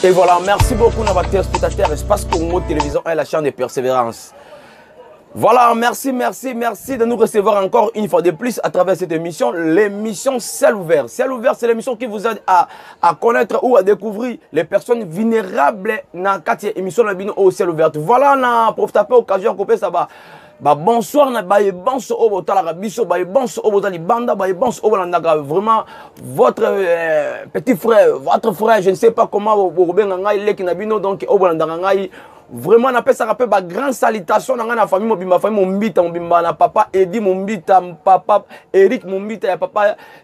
Et voilà, merci beaucoup à nos téléspectateurs. Espace Congo Télévision et la chaîne de persévérance. Voilà, merci de nous recevoir encore une fois de plus à travers cette émission, l'émission Ciel Ouvert. Ciel Ouvert, c'est l'émission qui vous aide à connaître ou à découvrir les personnes vulnérables dans cette émission au Ciel Ouvert. Voilà, on a profité de l'occasion de couper ça. Bonsoir, bonsoir au Biso, bonsoir au Banda, bonsoir au vraiment votre petit frère, votre frère, je ne sais pas comment vous donc au vraiment on appelle ça rappelle grande salutation dans la famille ma famille mon na papa Edi mon papa Eric mon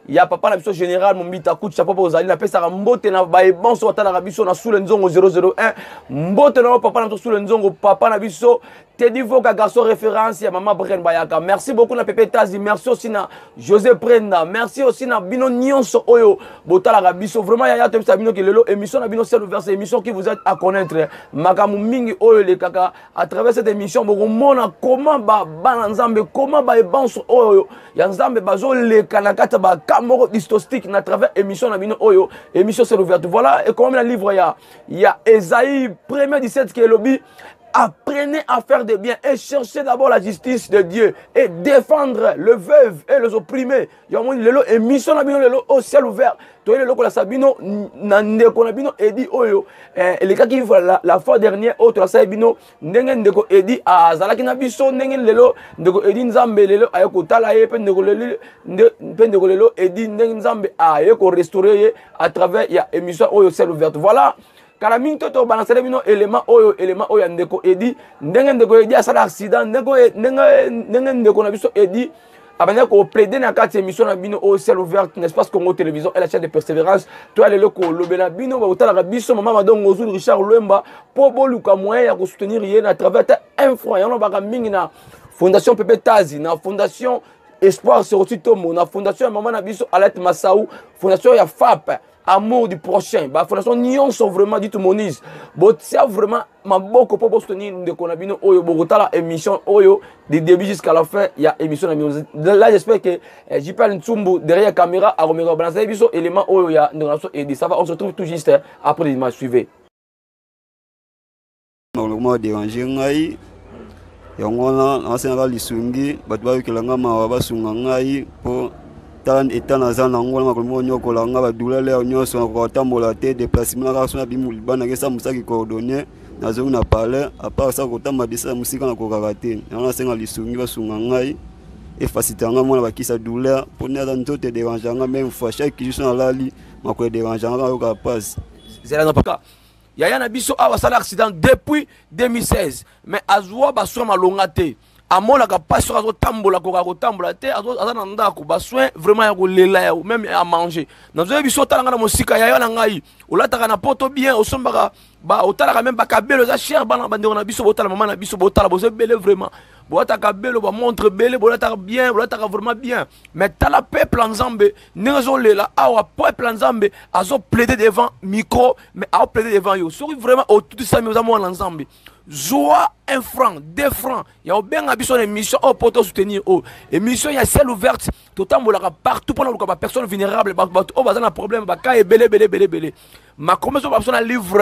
ya papa na biso général mon coup de chapeau aux alliés appelle ça mbote na bonsoir tala biso na sous le nzongo 001 mbote na papa na sous le nzongo papa na biso Teddy Voka garçon référence ya maman Bren Bayaka. Merci beaucoup na Pepe Tazi, merci aussi na José Prenda, merci aussi na Bino Nyonso Oyo Botala Rabiso. Vraiment ya to bisa bino ki lelo émission na Bino Ciel Ouvert, c'est émission qui vous aide à connaître makamu mingi Oyo les kaka à travers cette émission boko mona comment ba nzambe comment ba banso Oyo ya nzambe bazo le kanakata ba kamoro distostique na travers émission na Bino Oyo émission Ciel Ouvert. Voilà et comme le livre ya Esaïe 1er 17 qui est lobby. Apprenez à faire des biens et cherchez d'abord la justice de Dieu et défendre le veuve et les opprimés. Il y a une émission au Ciel Ouvert. Tu es le Sabino, Nandeko Nabino, Edi Oyo. Et les gars qui vivent la fois dernière, autre Sabino, Nengendeko Edi, à Zalakinabiso, Nengen Lelo, Ndeko Edi Nzambe, Lelo, Ayoko Talaye, Pendeko Lelo, Edi Nzambe, Ayoko restaurer à travers l'émission au Ciel Ouvert. Voilà. Karaming toto balancé bino élément oyo ndeko edi ndenge ndeko edi asala accident ndenge ndeko na biso edi abanya ko plaider na kati émission na bino au Ciel Ouvert n'espace Congo Télévision et la chaîne de persévérance to ale loko lobela bino ba utala biso mama madongo Zulu Richard Lwemba po boluka moyen ya ko soutenir yé à travers un franc ya no baka mingi na fondation Pepe Tazi na fondation Espoir Soroti Tomo na fondation maman na biso Alet Massaou fondation ya FAP amour du prochain, bah fondation Nyon sont vraiment dit tout monis. Bon, c'est vraiment ma beaucoup pour soutenir de Konabino Oyo Bogota la émission Oyo du début jusqu'à la fin, il y a émission là j'espère que j'y parle Ntsumbu derrière la caméra à Romero balancer émission élément Oyo il y a et ça va on se retrouve tout juste après les images suivez. Normalement déranger ngai yango na asenga lisungi bato ba yokelanga mawa basunga ngai po étant dans un angle, on a un douleur, on a un déplacement, on a un coordonné, on a parlé, à part ça, on a des musiques on a raté. On a un lissungi, on a et faciliter un douleur, pour nous dans déranger, même fois chaque jour on a li, on a déranger, on a passe. C'est là pas cas. Il y a un abisso à un accident depuis 2016, mais à Zoua, bah sur ma longate. Amona ka passion azo tambola te azo nanda ko ba soin vraiment ya ko lela même à manger nazo biso talanga na musika ya na ngai olataka na poto bien osombaka ba otalaka même ba kabelo za cher bana bandeko na biso botala maman na biso botala bozo belé vraiment botaka belo ba montre belé bolataka bien bolataka vraiment bien mais tala peuple nzambe nezo lela awa peuple nzambe azo plaider devant micro mais a plaider devant yo sori vraiment au tout ça mais ozamu nzambe joie 1 franc, 2 francs. Il y a bien une émission pour soutenir. Émission, il y a celle ouverte. Tout le temps, partout pour les personnes vulnérables. Il y a un problème. Il y a belé. Ma commission de un livre.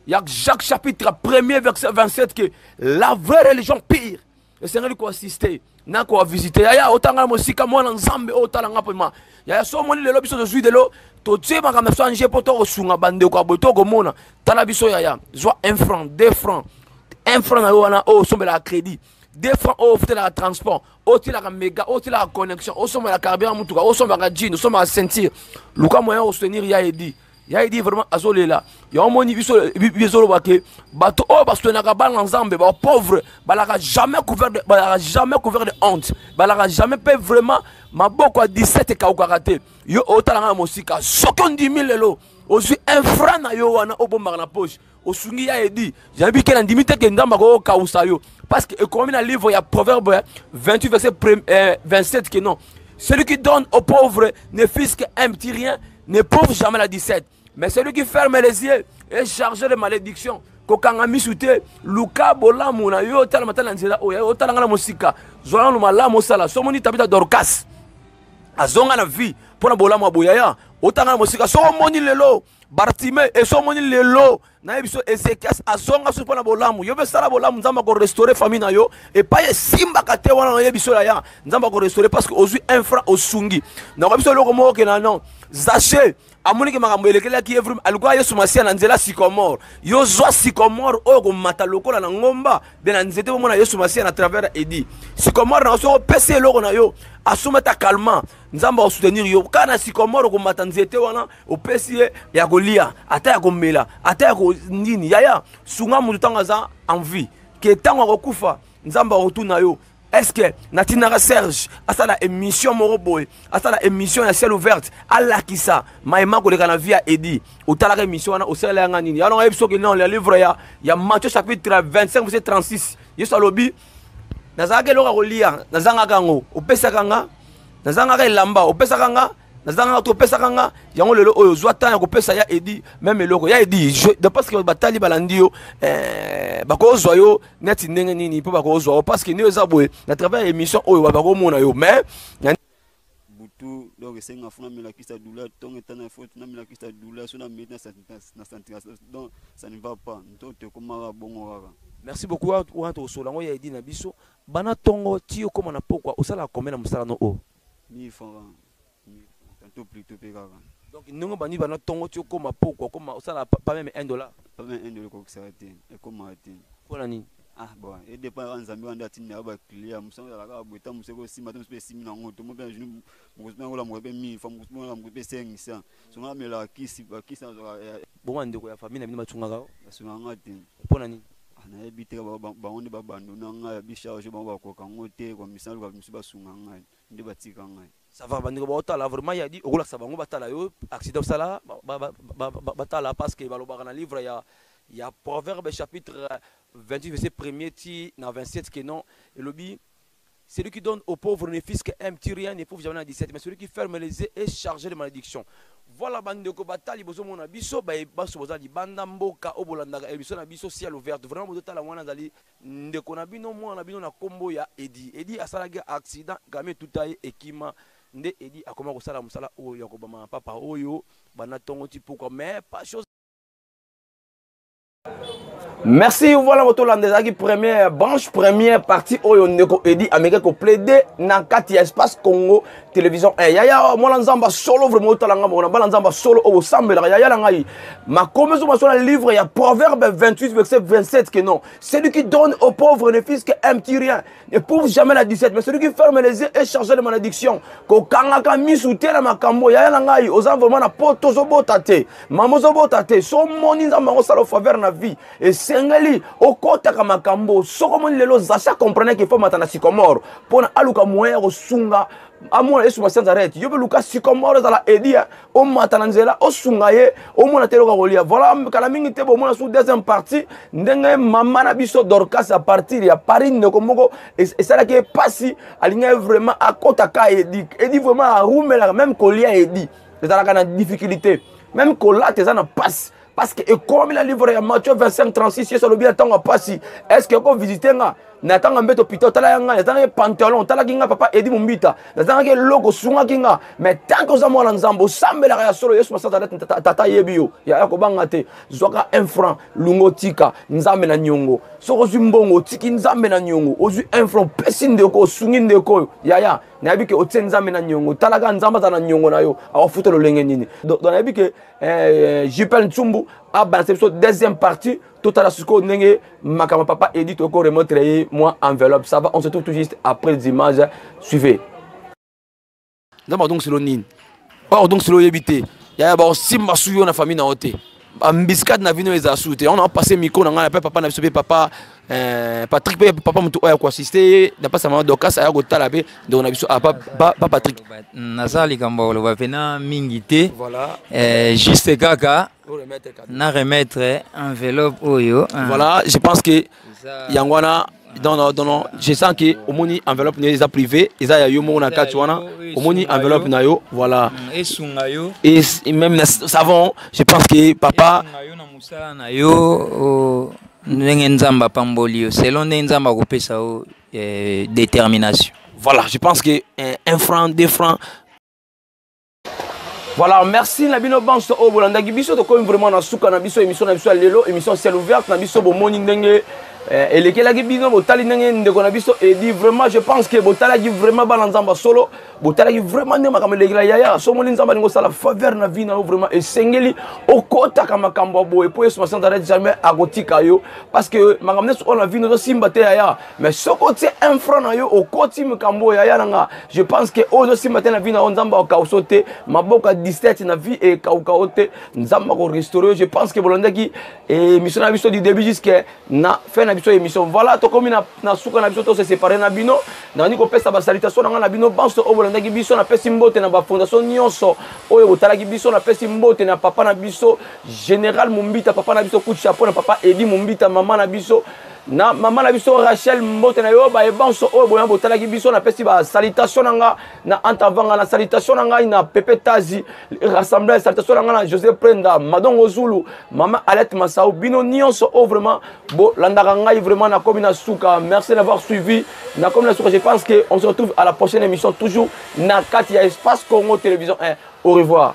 Il y a Jacques chapitre 1er verset 27 que la vraie religion pire. Le Seigneur lui assister. N'a quoi visiter. Il y a autant de musique moi dans Zambie autant d'engagement. Il y a so moni le lobby de jouer de l'eau. To tue ma kamera soit ngé poto osunga bande ko boto ko mona. Tala biso ya. Soit 1 franc, 2 francs. 1 franc na o sombe la crédit 2 francs au fait la transport au ti la méga au ti la connexion au sombe la carburant mutuka au sombe la jean au sombe la ceinture luka moyen au soutenir ya edi vraiment azolé là ya omoni biso lo baké bato o ba soutenir ka ba nzambe ba pauvre ba la jamais couvert de honte ba la jamais paie vraiment maboko à 17 ka okaraté yo otala na mosika sokon 10 000 lelo ozui 1 franc na yo wana obomba na poche osungi ya edi j'ai vu qu'elle indimité que ndamba ko kausayo parce que comme dans le livre il y a proverbe 28 verset 27 que non celui qui donne aux pauvres ne fisque un petit rien ne pauvre jamais la 17 mais celui qui ferme les yeux est chargé de malédiction kokanga misute luka bolamu na yo tala matala nzela o tala ngala musika zola no malamu sala somoni tabita dorcas azonga na vie pour na bolamu aboyaya otanga musika so moni lelo Bartime et so moni lelo na biso Ezekias azonga so pona bolamu yo be sala bolamu nzamba ko restaurer famille na yo et pas simba kate wana na biso la ya nzamba ko restaurer parce que ozui un franc osungi na biso loko moko ke na non Zaché amoni ke makambo elekela ki evrim alikuwa Yesu Masia na nzela sycomore yo zwa sycomore oyo ko mata lokola na ngomba be na nzete bo mona Yesu Masia na travers Edi sycomore na so pese loko na yo asumata calmant nzamba o soutenir yo kana sycomore ko mata nzete wana o pese ya kolia ata ya komela ata ya ko ndini yaya sunga mutu tanga za envie ke tanga ko kufa nzamba o tuna yo. Est-ce que Natinara Serge a la émission Moroboy, a la émission à ciel ouverte, à la Kissa, Maïma Kolekana via Edi, au Talara émission au Sélanganini. Alors, il y a non, le livre, il y a Matthieu chapitre 25, verset 36. Il y a lobby, Nazaka Lora Rolia, Nazanga Gango, au Pesakanga, Nazanga Lamba, au Pesakanga. Nazanga to pesa kanga yango lelo oyo zwata ya ko pesa ya Edi même eloko ya Edi de parce que batali balandi yo bako zwa yo neti ndenge nini po bako zwa parce que ni ezabwe na travers émission oyo bako mona yo mais butu donc senga funa mila kisa douleur tonga tana faute na mila kisa douleur so na metna na santé donc ça ne va pas ntote komara bongo kaka. Merci beaucoup wa to solango ya Edi na biso bana tongo ti yo koma na pokwa osala combien na musala no o 1000 francs plutôt pegara. Donc nous bani bana tongo ti okoma pokwa koma osala pas même $1 pas même $1 ko s'arrêter et comment arrêter pour nini ah bon et dépend nzambi wanda tinda ba client musanga la ka bota museko sima to muspe simi na ngoto mo bien junu muspe ngola mo be 1000 fa muspe ngola mo be 500 so na mela kisi ba kisa bon ande ko ya famille na bino batunga ka so nga tin pour nini na ebite ba onde ba bando na nga bi charge ba ko kangote ko misalo ba musu ba sunga nga ndi batika nga. Ça va bandir ba vraiment il a dit okola ça bango batala yo accident sala batala parce que balobaka na livre il y a Proverbe chapitre 28 verset 1er ti na 27 que non et lobi celui qui donne aux pauvres ne fils qu'un petit rien n'éprouve jamais la 17 mais celui qui ferme les yeux est chargé de malédiction. Voilà bandeko batali bozo mona biso ba baso bozali banda mboka obolandaka ebiso na biso ciel ouvert vraiment bozo tala wana zali ndeko na bino mwana bino na kombo ya Edi asalaki accident game tutaye ekima nde Edi akoma kosala musala oyo ya kobama papa oyo bana tongo ti pourquoi mais pas chose. Merci, voilà votre landezaki première branche, première partie oyo ndeko Edi ameke ko plaider na kati espace Congo télévision yaya moi nzamba solo vraiment talanga mona nzamba solo o sambela yaya la ngai ma komezo ma sur le livre il y a Proverbe 28 verset 27 que non celui qui donne aux pauvres ne fils qu'un petit rien ne prouve jamais la 17 mais celui qui ferme les yeux est chargé de malédiction ko kangaka misute na makambo yaya la ngai oza vraiment na poto zo botate mamozo botate so moni nzamba ko sala faveur na vie et sengali okotaka makambo soko moni lelo Zacha comprenait qu'il faut matana sycomore pona aluka moyen ko sunga amona Yesu Masia arrête yobe luka sycomore za la Edi o matana nzela o sunga ye o mona telo ka kolia voilà kala mingi te bo mona sous deuxième partie ndenge mama na biso Dorcas à partir ya Paris ndeko moko et ça là qui est passé alinga vraiment akota ka Edi vraiment a rumela même kolia Edi ça là kana difficulté même kola te ça na passe. Parce que comme il a livré à Matthieu 25, 36, c'est le bien temps à passer. Est-ce que vous visitez là? N'attends un peu hôpital, t'as un pantalon, t'as la kinga papa Edi Mumbita, t'as un logo sunga kinga. Mais tant que ça moi l'ensemble, ça me la réaction, Yesu Masia tata yebio. Ya ko bangate, zoka 1 franc, lungo tika, nzambe na nyongo. Soko zumbongo tiki nzambe na nyongo. Ozu 1 franc, pesinde ko sunginde ko. Ya. Na bi ke otie nzambe na nyongo. Talaga nzamba za na nyongo na yo. A futo lo lenge nini. Donc na bi ke Jipel Ntsumbu a balancé cette deuxième partie. Tout à l'heure, nenge makama papa Edi toko remontrer moi enveloppe. Ça va, on se trouve tout juste après les images. Suivez. D'abord donc c'est le nin. Or donc c'est le yebité. Ya ba simba suyo na famille na ote. Ambiscade na vino les assoute. On a passé micro na ngana papa na biso papa Patrick papa mutu oya ko assister na pas sama Dorcas aya ko tala pe donc na biso papa Patrick. Nazali kamba lo ba pena mingité. Voilà. Juste kaka na remettre enveloppe oyo. Voilà, je pense que yangwana non, je sens que au moni enveloppe n'est pas privée, ils a yo mon akatuana, au moni enveloppe na yo, voilà. Et même savon, je pense que papa na yo nzamba pambolio, selon nzamba ko pesa détermination. Voilà, je pense que 1 franc, 2 francs. Voilà, merci Nabino Banso au Bolanda Gibiso, donc comme vraiment na souka na biso émission Lelo, émission ciel ouvert, na biso bo morning ndenge et lesquels qui bino botali ndenge ndeko na biso et dit vraiment je pense que botala qui vraiment balanzamba solo, botala qui vraiment ne makama legla yaya, so moni nzamba ngo sala faveur na vie na vraiment et sengeli okota kama kamba bo et pour ce d'arrêt jamais agotika yo parce que makamne so on a vie no simba te yaya, mais soko ti un franc na yo okoti mkambo yaya nanga, je pense que ozo simba te na vie na nzamba okaosote maboka 17 na vie et kaukaote nzamba ko restaurer, je pense que bolanda qui et mission na biso du début jusqu'à na fin na biso émission. Voilà to comme na souka na biso to se séparer na bino na ni ko pesa ba salutation na bino banso o bolanda ki biso na pesi mbote na ba fondation nyonso oyo botala ki biso na pesi mbote na papa na biso général Mumbita, papa na biso coup de chapeau na papa Edi Mumbita, maman na biso na maman na biso Rachel mbote na yo ba e banso oyo boya botala ki biso na pesi ba salutation nga na antavanga na salutation nga na Pepe Tazi rassemblée salutation nga na José Prenda Madongo Zulu maman Alette Masao bino nyonso o vraiment bo landaka ngai vraiment na komina souka. Merci d'avoir suivi na komina souka. Je pense que on se retrouve à la prochaine émission toujours na Katia Espace Congo Télévision 1. Au revoir.